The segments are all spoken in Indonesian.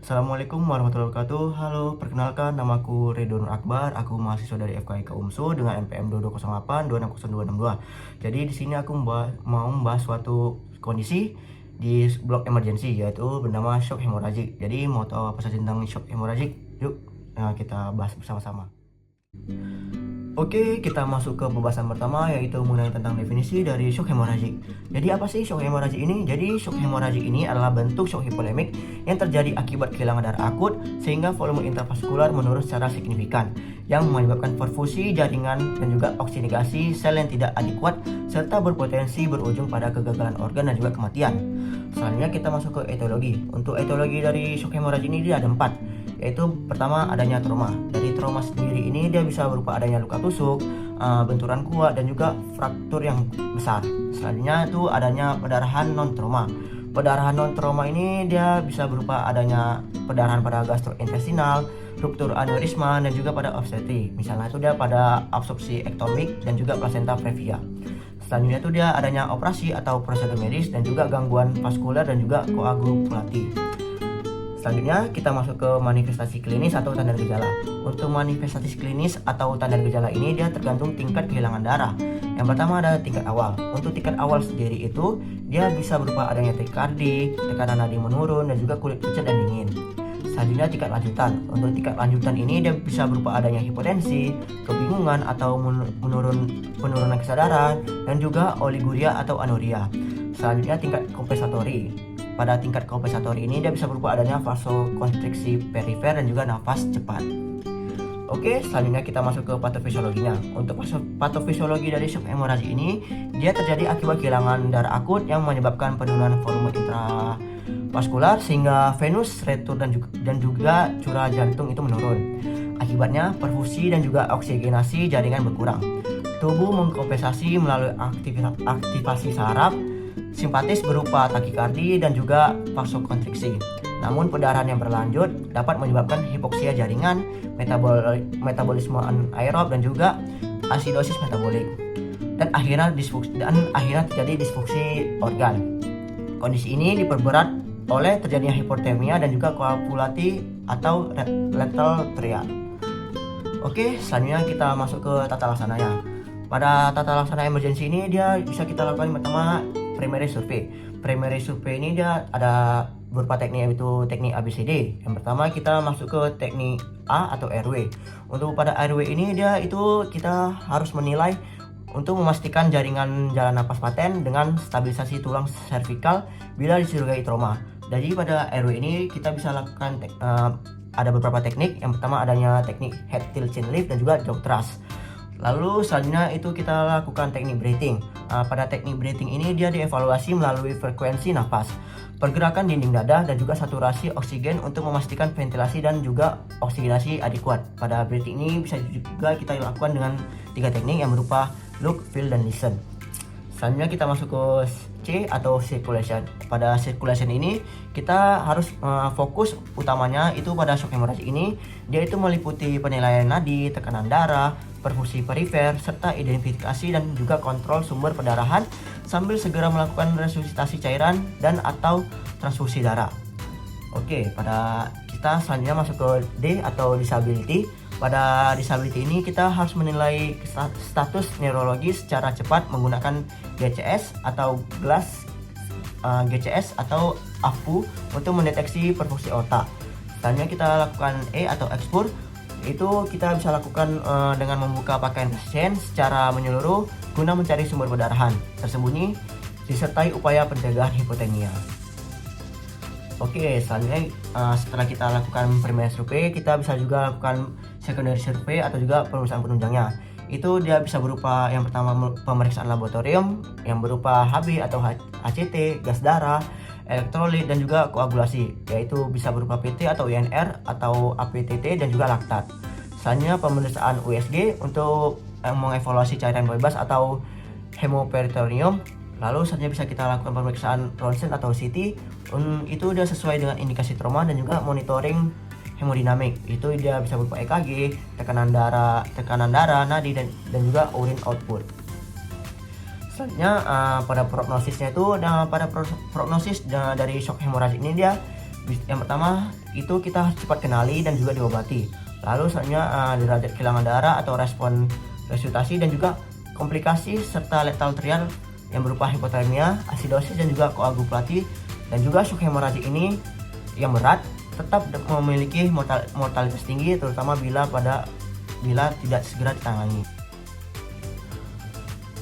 Assalamualaikum warahmatullahi wabarakatuh. Halo, perkenalkan namaku Ridwan Akbar. Aku mahasiswa dari FKIK UMSU dengan NPM 2208 260262. Jadi di sini aku mau membahas suatu kondisi di blok emergency yaitu bernama shock hemorrhagic. Jadi mau tahu apa saja tentang shock hemorrhagic? Yuk, kita bahas bersama-sama. Oke, kita masuk ke pembahasan pertama yaitu mengenai tentang definisi dari shock hemorrhagic. Jadi apa sih shock hemorrhagic ini? Jadi shock hemorrhagic ini adalah bentuk shock hipolemik yang terjadi akibat kehilangan darah akut sehingga volume intravaskular menurun secara signifikan yang menyebabkan perfusi jaringan dan juga oksidasi sel yang tidak adekuat serta berpotensi berujung pada kegagalan organ dan juga kematian. Selanjutnya kita masuk ke etiologi. Untuk etiologi dari shock hemorrhagic ini dia ada 4. Yaitu pertama adanya trauma. Dari trauma sendiri ini dia bisa berupa adanya luka tusuk, benturan kuat dan juga fraktur yang besar. Selanjutnya itu adanya pendarahan non trauma. Pendarahan non trauma ini dia bisa berupa adanya pendarahan pada gastrointestinal, ruptur aneurisma dan juga pada obstetri. Misalnya itu dia pada absorpsi ektomik dan juga plasenta previa. Selanjutnya itu dia adanya operasi atau prosedur medis dan juga gangguan vaskular dan juga koagulasi. Selanjutnya kita masuk ke manifestasi klinis atau tanda gejala. Untuk manifestasi klinis atau tanda gejala ini dia tergantung tingkat kehilangan darah. Yang pertama ada tingkat awal. Untuk tingkat awal sendiri itu dia bisa berupa adanya takikardi, tekanan nadi menurun dan juga kulit pucat dan dingin. Selanjutnya tingkat lanjutan. Untuk tingkat lanjutan ini dia bisa berupa adanya hipotensi, kebingungan atau penurunan kesadaran dan juga oliguria atau anuria. Selanjutnya tingkat kompensatori. Pada tingkat kompensatori ini dia bisa berupa adanya vasokonstriksi perifer dan juga nafas cepat. Oke, selanjutnya kita masuk ke patofisiologinya. Untuk patofisiologi dari shock hemorrhagic ini dia terjadi akibat kehilangan darah akut yang menyebabkan penurunan volume intravaskular sehingga venus retur dan juga curah jantung itu menurun. Akibatnya perfusi dan juga oksigenasi jaringan berkurang. Tubuh mengkompensasi melalui aktivasi saraf simpatis berupa takikardi dan juga vasokonstriksi. Namun pendarahan yang berlanjut dapat menyebabkan hipoksia jaringan, metabolisme anaerob dan juga asidosis metabolik. Dan akhirnya terjadi disfungsi organ. Kondisi ini diperberat oleh terjadinya hipotermia dan juga koagulasi atau lethal triad. Oke, selanjutnya kita masuk ke tata laksananya. Pada tata laksana emergency ini dia bisa kita lakukan pertama primary survey. Primary survey ini dia ada beberapa teknik yaitu teknik ABCD. Yang pertama kita masuk ke teknik A atau RW. Untuk pada RW ini dia itu kita harus menilai untuk memastikan jaringan jalan napas paten dengan stabilisasi tulang servikal bila dicurigai trauma. Jadi pada RW ini kita bisa lakukan ada beberapa teknik. Yang pertama adanya teknik head tilt chin lift dan juga jaw thrust. Lalu selanjutnya itu kita lakukan teknik breathing. Pada teknik breathing ini dia dievaluasi melalui frekuensi nafas, pergerakan dinding dada dan juga saturasi oksigen untuk memastikan ventilasi dan juga oksigenasi adekuat. Pada breathing ini bisa juga kita lakukan dengan 3 teknik yang berupa look, feel, dan listen. Selanjutnya kita masuk ke C atau circulation. Pada circulation ini kita harus fokus utamanya itu pada shock hemorrhagic ini. Dia itu meliputi penilaian nadi, tekanan darah, perfusi perifer, serta identifikasi dan juga kontrol sumber pendarahan sambil segera melakukan resusitasi cairan dan atau transfusi darah. Oke, pada kita selanjutnya masuk ke D atau disability. Pada disability ini kita harus menilai status neurologis secara cepat menggunakan GCS atau GCS atau AFU untuk mendeteksi perfusi otak. Selanjutnya kita lakukan E atau expur. Itu kita bisa lakukan dengan membuka pakaian pasien secara menyeluruh guna mencari sumber pendarahan tersembunyi disertai upaya pencegahan hipotermia. Oke, selanjutnya setelah kita lakukan primary survey, kita bisa juga lakukan secondary survey atau juga pemeriksaan penunjangnya. Itu dia bisa berupa yang pertama pemeriksaan laboratorium yang berupa HB atau HCT, gas darah, elektrolit dan juga koagulasi, yaitu bisa berupa PT atau INR atau APTT dan juga laktat. Selanjutnya pemeriksaan USG untuk mengevaluasi cairan bebas atau hemoperitoneum. Lalu selanjutnya bisa kita lakukan pemeriksaan ronsen atau CT. Itu dia sesuai dengan indikasi trauma dan juga monitoring hemodinamik. Itu dia bisa berupa EKG, tekanan darah, nadi dan juga urine output. Selanjutnya pada prognosisnya itu, pada prognosis dari shock hemorrhagic ini dia Yang pertama itu kita cepat kenali dan juga diobati. Lalu selanjutnya derajat kehilangan darah atau respon resusitasi dan juga komplikasi serta letal trial yang berupa hipotermia, asidosis dan juga koagulasi. Dan juga shock hemorragik ini yang berat tetap memiliki mortalitas tinggi, terutama bila tidak segera ditangani.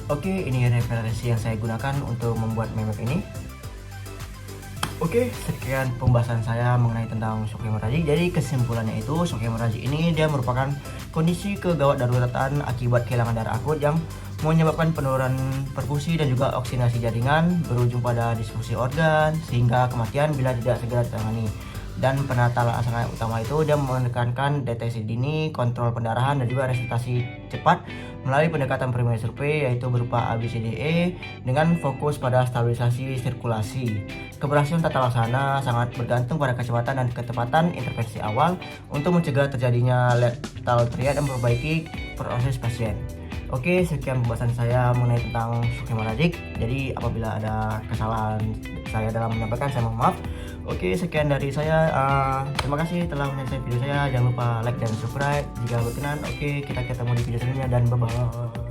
Oke, ini referensi yang saya gunakan untuk membuat meme ini. Oke, sekian pembahasan saya mengenai tentang shock hemorragik. Jadi kesimpulannya itu, shock hemorragik ini dia merupakan kondisi kegawat daruratan akibat kehilangan darah akut yang menyebabkan penurunan perfusi dan juga oksidasi jaringan, berujung pada disfungsi organ sehingga kematian bila tidak segera ditangani. Dan penata laksana utama itu dia menekankan deteksi dini, kontrol pendarahan dan juga resusitasi cepat melalui pendekatan primary survey yaitu berupa ABCDE dengan fokus pada stabilisasi sirkulasi. Keberhasilan tata laksana sangat bergantung pada kecepatan dan ketepatan intervensi awal untuk mencegah terjadinya letal triad dan memperbaiki proses pasien. Oke, sekian pembahasan saya mengenai tentang shock hemorragik. Jadi apabila ada kesalahan saya dalam menyampaikan, saya mohon maaf. Oke, sekian dari saya. Terima kasih telah menyaksikan video saya. Jangan lupa like dan subscribe jika berkenan. Oke, kita ketemu di video selanjutnya dan bye-bye.